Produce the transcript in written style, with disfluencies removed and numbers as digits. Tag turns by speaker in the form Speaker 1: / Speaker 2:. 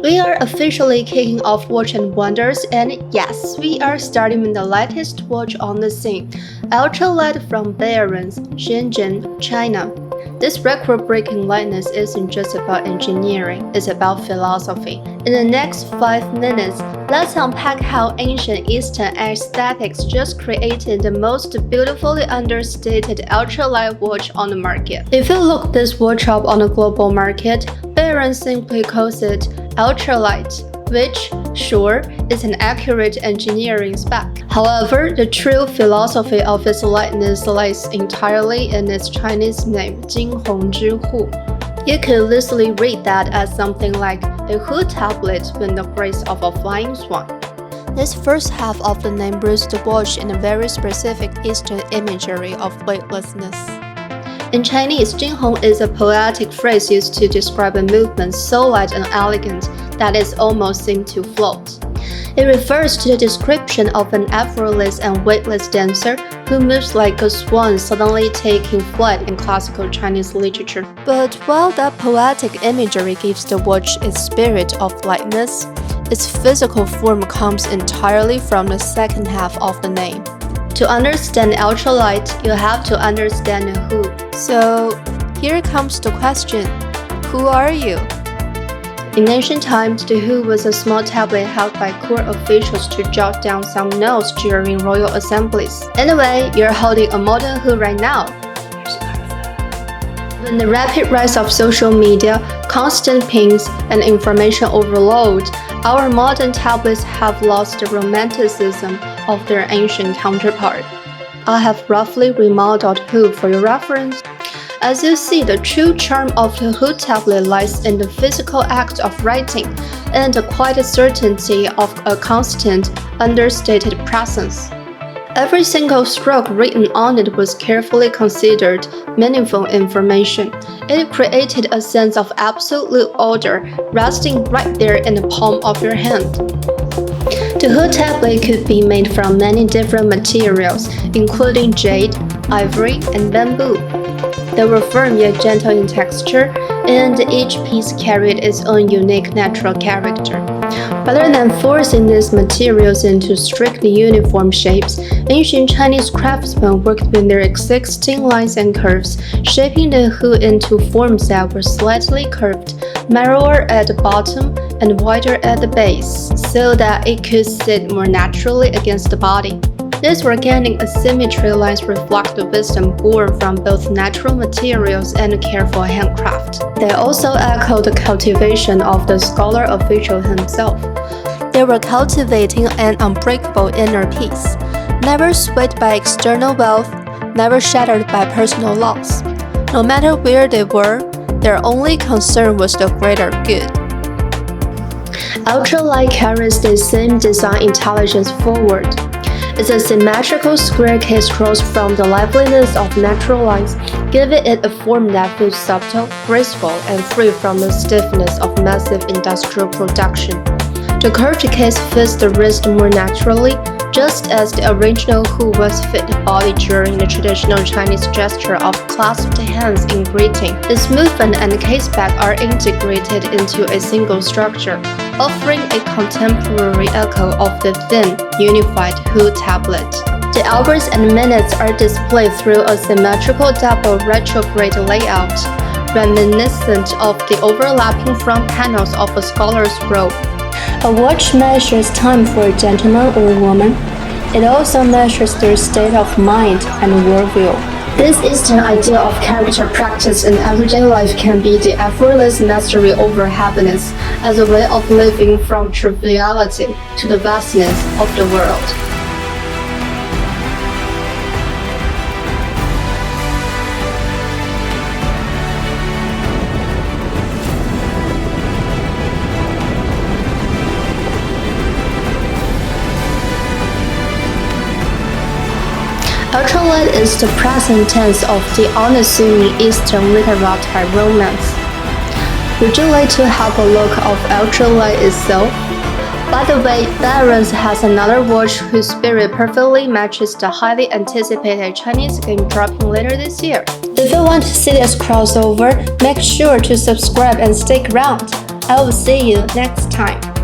Speaker 1: We are officially kicking off Watch and Wonders, and yes, we are starting with the lightest watch on the scene, Ultra Light from BEHRENS, Shenzhen, China. This record-breaking lightness isn't just about engineering, it's about philosophy. In the next 5 minutes, let's unpack how ancient Eastern aesthetics just created the most beautifully understated ultralight watch on the market. If you look this watch up on the global market, BEHRENS simply calls it ultralight, which, sure, is an accurate engineering spec. However, the true philosophy of its lightness lies entirely in its Chinese name, 惊鸿之户. You could loosely read that as something like a hood tablet with the grace of a flying swan. This first half of the name roots the watch in a very specific Eastern imagery of weightlessness. In Chinese, 惊鸿 is a poetic phrase used to describe a movement so light and elegant that it almost seems to float. It refers to the description of an effortless and weightless dancer who moves like a swan suddenly taking flight in classical Chinese literature. But while that poetic imagery gives the watch its spirit of lightness, its physical form comes entirely from the second half of the name. To understand ultralight, you have to understand the who. So, here comes the question: who are you? In ancient times, the who was a small tablet held by court officials to jot down some notes during royal assemblies. Anyway, you're holding a modern who right now. With the rapid rise of social media, constant pings, and information overload, our modern tablets have lost the romanticism of their ancient counterpart. I have roughly remodeled who for your reference. As you see, the true charm of the hood tablet lies in the physical act of writing and the quiet certainty of a constant, understated presence. Every single stroke written on it was carefully considered, meaningful information. It created a sense of absolute order, resting right there in the palm of your hand. The hood tablet could be made from many different materials, including jade, ivory, and bamboo. They were firm yet gentle in texture, and each piece carried its own unique natural character. Rather than forcing these materials into strictly uniform shapes, ancient Chinese craftsmen worked with their existing lines and curves, shaping the hood into forms that were slightly curved, narrower at the bottom and wider at the base, so that it could sit more naturally against the body. These organic asymmetry lines reflect the wisdom born from both natural materials and careful handcraft. They also echo the cultivation of the scholar official himself. They were cultivating an unbreakable inner peace, never swayed by external wealth, never shattered by personal loss. No matter where they were, their only concern was the greater good. Ultralight carries the same design intelligence forward. Its a symmetrical square case grows from the liveliness of natural lines, giving it a form that feels subtle, graceful, and free from the stiffness of massive industrial production. The curved case fits the wrist more naturally, just as the original who was fit the body during the traditional Chinese gesture of clasped hands in greeting. Its movement and case back are integrated into a single structure, offering a contemporary echo of the thin, unified hood tablet. The hours and minutes are displayed through a symmetrical double retrograde layout, reminiscent of the overlapping front panels of a scholar's robe. A watch measures time for a gentleman or woman. It also measures their state of mind and worldview. This Eastern idea of character practice in everyday life can be the effortless mastery over happiness as a way of living from triviality to the vastness of the world. Ultralight is the present tense of the unassuming Eastern literary romance. Would you like to have a look of ultralight itself? By the way, BEHRENS has another watch whose spirit perfectly matches the highly anticipated Chinese game dropping later this year. If you want to see this crossover, make sure to subscribe and stick around. I will see you next time.